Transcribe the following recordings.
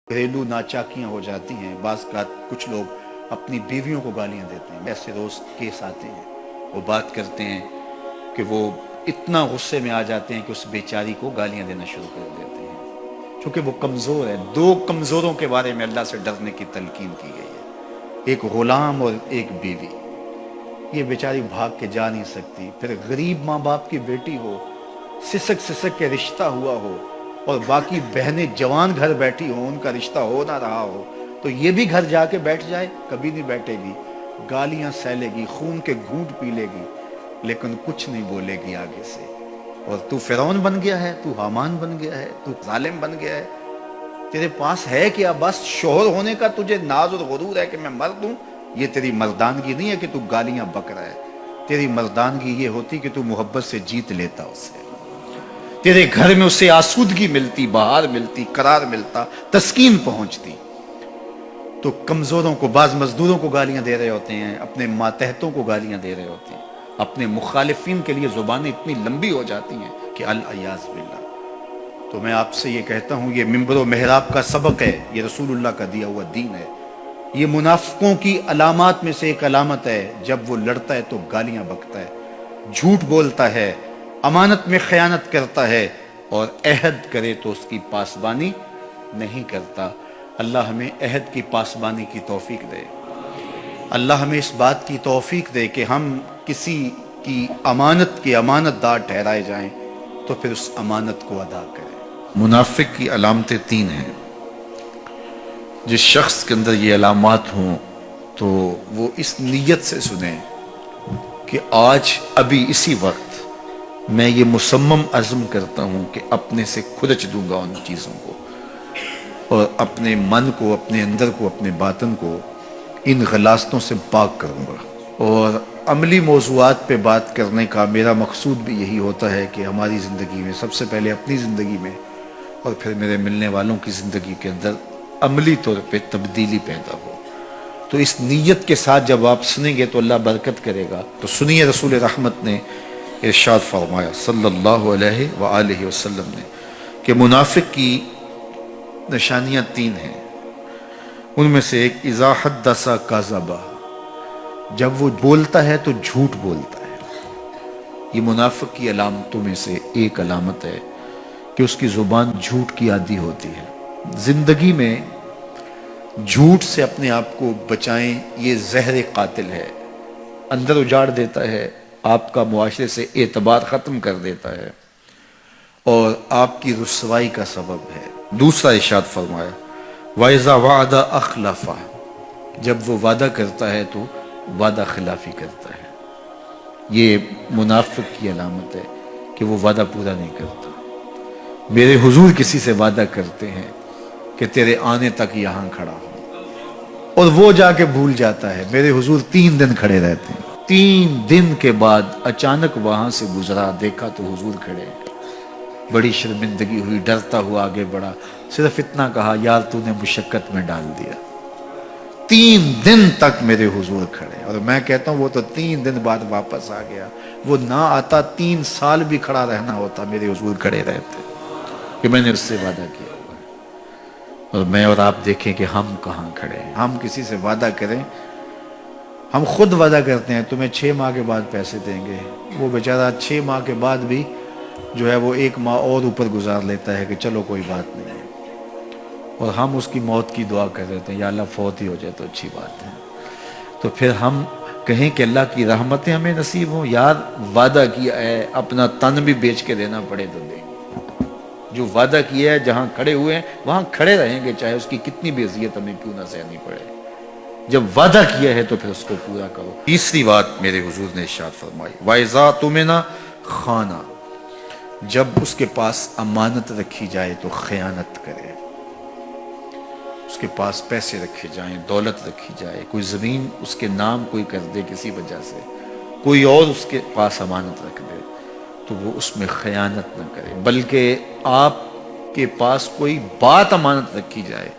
گھریلو ناچاکیاں ہو جاتی ہیں، بعض کا کچھ لوگ اپنی بیویوں کو گالیاں دیتے ہیں، ایسے روز کیس آتے ہیں، وہ بات کرتے ہیں کہ وہ اتنا غصے میں آ جاتے ہیں کہ اس بیچاری کو گالیاں دینا شروع کر دیتے ہیں، چونکہ وہ کمزور ہے۔ دو کمزوروں کے بارے میں اللہ سے ڈرنے کی تلقین کی گئی ہے، ایک غلام اور ایک بیوی۔ یہ بیچاری بھاگ کے جا نہیں سکتی، پھر غریب ماں باپ کی بیٹی ہو، سسک سسک کے رشتہ ہوا ہو، اور باقی بہنیں جوان گھر بیٹھی ہوں، ان کا رشتہ ہو نہ رہا ہو، تو یہ بھی گھر جا کے بیٹھ جائے، کبھی نہیں بیٹھے گی، گالیاں سہلے گی، خون کے گھونٹ پی لے گی، لیکن کچھ نہیں بولے گی آگے سے۔ اور تو فرعون بن گیا ہے، تو حامان بن گیا ہے، تو ظالم بن گیا ہے، تیرے پاس ہے کیا؟ بس شوہر ہونے کا تجھے ناز اور غرور ہے کہ میں مرد ہوں؟ یہ تیری مردانگی نہیں ہے کہ تو گالیاں بک رہا ہے، تیری مردانگی یہ ہوتی کہ تو محبت سے جیت لیتا اسے، تیرے گھر میں اسے آسودگی ملتی، بہار ملتی، قرار ملتا، تسکین پہنچتی۔ تو کمزوروں کو، بعض مزدوروں کو گالیاں دے رہے ہوتے ہیں، اپنے ماتحتوں کو گالیاں دے رہے ہوتے ہیں، اپنے مخالفین کے لیے زبانیں اتنی لمبی ہو جاتی ہیں کہ العیاذ باللہ۔ تو میں آپ سے یہ کہتا ہوں، یہ منبر و محراب کا سبق ہے، یہ رسول اللہ کا دیا ہوا دین ہے۔ یہ منافقوں کی علامات میں سے ایک علامت ہے، جب وہ لڑتا ہے تو گالیاں بکتا ہے، جھوٹ بولتا ہے، امانت میں خیانت کرتا ہے، اور عہد کرے تو اس کی پاسبانی نہیں کرتا۔ اللہ ہمیں عہد کی پاسبانی کی توفیق دے۔ اللہ ہمیں اس بات کی توفیق دے کہ ہم کسی کی امانت کے امانت دار ٹھہرائے جائیں تو پھر اس امانت کو ادا کریں۔ منافق کی علامتیں تین ہیں۔ جس شخص کے اندر یہ علامات ہوں تو وہ اس نیت سے سنیں کہ آج ابھی اسی وقت میں یہ مصمم عزم کرتا ہوں کہ اپنے سے کھرچ دوں گا ان چیزوں کو، اور اپنے من کو، اپنے اندر کو، اپنے باطن کو ان غلاظتوں سے پاک کروں گا۔ اور عملی موضوعات پہ بات کرنے کا میرا مقصود بھی یہی ہوتا ہے کہ ہماری زندگی میں، سب سے پہلے اپنی زندگی میں اور پھر میرے ملنے والوں کی زندگی کے اندر عملی طور پہ تبدیلی پیدا ہو۔ تو اس نیت کے ساتھ جب آپ سنیں گے تو اللہ برکت کرے گا۔ تو سنیے، رسول رحمت نے ارشاد فرمایا صلی اللہ علیہ وآلہ وسلم نے کہ منافق کی نشانیاں تین ہیں، ان میں سے ایک اذا حدث کذب، جب وہ بولتا ہے تو جھوٹ بولتا ہے۔ یہ منافق کی علامتوں میں سے ایک علامت ہے کہ اس کی زبان جھوٹ کی عادی ہوتی ہے۔ زندگی میں جھوٹ سے اپنے آپ کو بچائیں، یہ زہر قاتل ہے، اندر اجاڑ دیتا ہے، آپ کا معاشرے سے اعتبار ختم کر دیتا ہے، اور آپ کی رسوائی کا سبب ہے۔ دوسرا ارشاد فرمایا وَإِذَا وَعَدَ أَخْلَفَ، جب وہ وعدہ کرتا ہے تو وعدہ خلافی کرتا ہے۔ یہ منافق کی علامت ہے کہ وہ وعدہ پورا نہیں کرتا۔ میرے حضور کسی سے وعدہ کرتے ہیں کہ تیرے آنے تک یہاں کھڑا ہوں، اور وہ جا کے بھول جاتا ہے۔ میرے حضور 3 دن کھڑے رہتے ہیں، 3 دن کے بعد اچانک وہاں سے گزرا، دیکھا تو حضور کھڑے، بڑی شرمندگی ہوئی، ڈرتا ہوا آگے بڑھا، صرف اتنا کہا یار تو نے مشقت میں ڈال دیا۔ 3 دن تک میرے حضور کھڑے، اور میں کہتا ہوں وہ تو 3 دن بعد واپس آ گیا، وہ نہ آتا 3 سال بھی کھڑا رہنا ہوتا، میرے حضور کھڑے رہتے کہ میں نے اس سے وعدہ کیا ہوا ہے۔ اور میں اور آپ دیکھیں کہ ہم کہاں کھڑے ہیں۔ ہم کسی سے وعدہ کریں، ہم خود وعدہ کرتے ہیں تمہیں 6 ماہ کے بعد پیسے دیں گے، وہ بیچارہ 6 ماہ کے بعد بھی جو ہے وہ 1 ماہ اور اوپر گزار لیتا ہے کہ چلو کوئی بات نہیں ہے، اور ہم اس کی موت کی دعا کر رہے ہیں یا اللہ فوت ہی ہو جائے تو اچھی بات ہے۔ تو پھر ہم کہیں کہ اللہ کی رحمتیں ہمیں نصیب ہوں، یار وعدہ کیا ہے، اپنا تن بھی بیچ کے دینا پڑے تو دیں گے۔ جو وعدہ کیا ہے، جہاں کھڑے ہوئے ہیں وہاں کھڑے رہیں گے، چاہے اس کی کتنی بھی اذیت ہمیں کیوں نہ سہنی پڑے۔ جب وعدہ کیا ہے تو پھر اس کو پورا کرو۔ تیسری بات میرے حضور نے ارشاد فرمائی وَإِذَا تُؤْمِنَ خَانَ، جب اس کے پاس امانت رکھی جائے تو خیانت کرے۔ اس کے پاس پیسے رکھے جائیں، دولت رکھی جائے، کوئی زمین اس کے نام کوئی کر دے کسی وجہ سے، کوئی اور اس کے پاس امانت رکھ دے تو وہ اس میں خیانت نہ کرے، بلکہ آپ کے پاس کوئی بات امانت رکھی جائے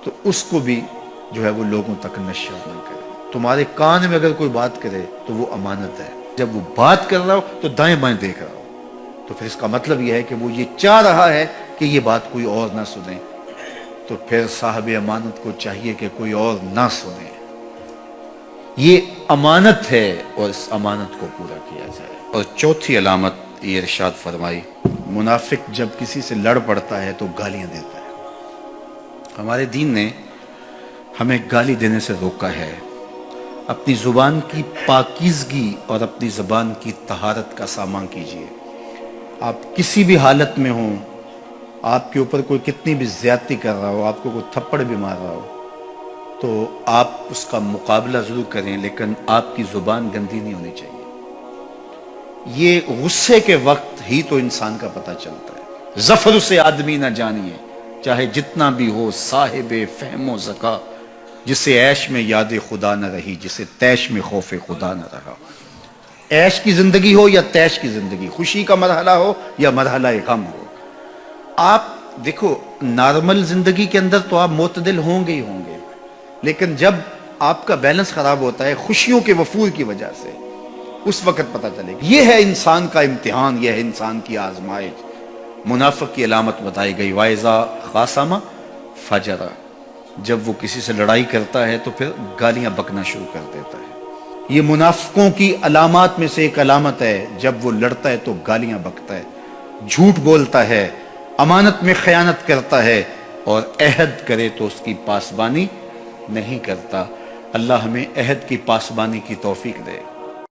تو اس کو بھی جو ہے وہ لوگوں تک نشر نہ کرے۔ تمہارے کان میں اگر کوئی بات کرے تو وہ امانت ہے، جب وہ بات کر رہا ہو تو دائیں بائیں دیکھ رہا ہو، تو پھر اس کا مطلب یہ ہے کہ وہ یہ چاہ رہا ہے کہ یہ بات کوئی اور نہ سنے، تو پھر صاحب امانت کو چاہیے کہ کوئی اور نہ سنے. یہ امانت ہے اور اس امانت کو پورا کیا جائے. اور چوتھی علامت یہ ارشاد فرمائی، منافق جب کسی سے لڑ پڑتا ہے تو گالیاں دیتا ہے. ہمارے دین نے ہمیں گالی دینے سے روکا ہے. اپنی زبان کی پاکیزگی اور اپنی زبان کی طہارت کا سامان کیجیے. آپ کسی بھی حالت میں ہوں، آپ کے اوپر کوئی کتنی بھی زیادتی کر رہا ہو، آپ کو کوئی تھپڑ بھی مار رہا ہو، تو آپ اس کا مقابلہ ضرور کریں، لیکن آپ کی زبان گندی نہیں ہونی چاہیے. یہ غصے کے وقت ہی تو انسان کا پتہ چلتا ہے. ظفر سے آدمی نہ جانیے چاہے جتنا بھی ہو صاحب فہم و ذکا، جسے عیش میں یاد خدا نہ رہی، جسے تیش میں خوف خدا نہ رہا. عیش کی زندگی ہو یا تیش کی زندگی، خوشی کا مرحلہ ہو یا مرحلہ غم ہو، آپ دیکھو نارمل زندگی کے اندر تو آپ معتدل ہوں گے ہی ہوں گے، لیکن جب آپ کا بیلنس خراب ہوتا ہے خوشیوں کے وفور کی وجہ سے، اس وقت پتہ چلے گا. یہ ہے انسان کا امتحان، یہ ہے انسان کی آزمائش. منافق کی علامت بتائی گئی، وَإِذَا خَاصَمَ فَجَرَ، جب وہ کسی سے لڑائی کرتا ہے تو پھر گالیاں بکنا شروع کر دیتا ہے. یہ منافقوں کی علامات میں سے ایک علامت ہے، جب وہ لڑتا ہے تو گالیاں بکتا ہے، جھوٹ بولتا ہے، امانت میں خیانت کرتا ہے، اور عہد کرے تو اس کی پاسبانی نہیں کرتا. اللہ ہمیں عہد کی پاسبانی کی توفیق دے.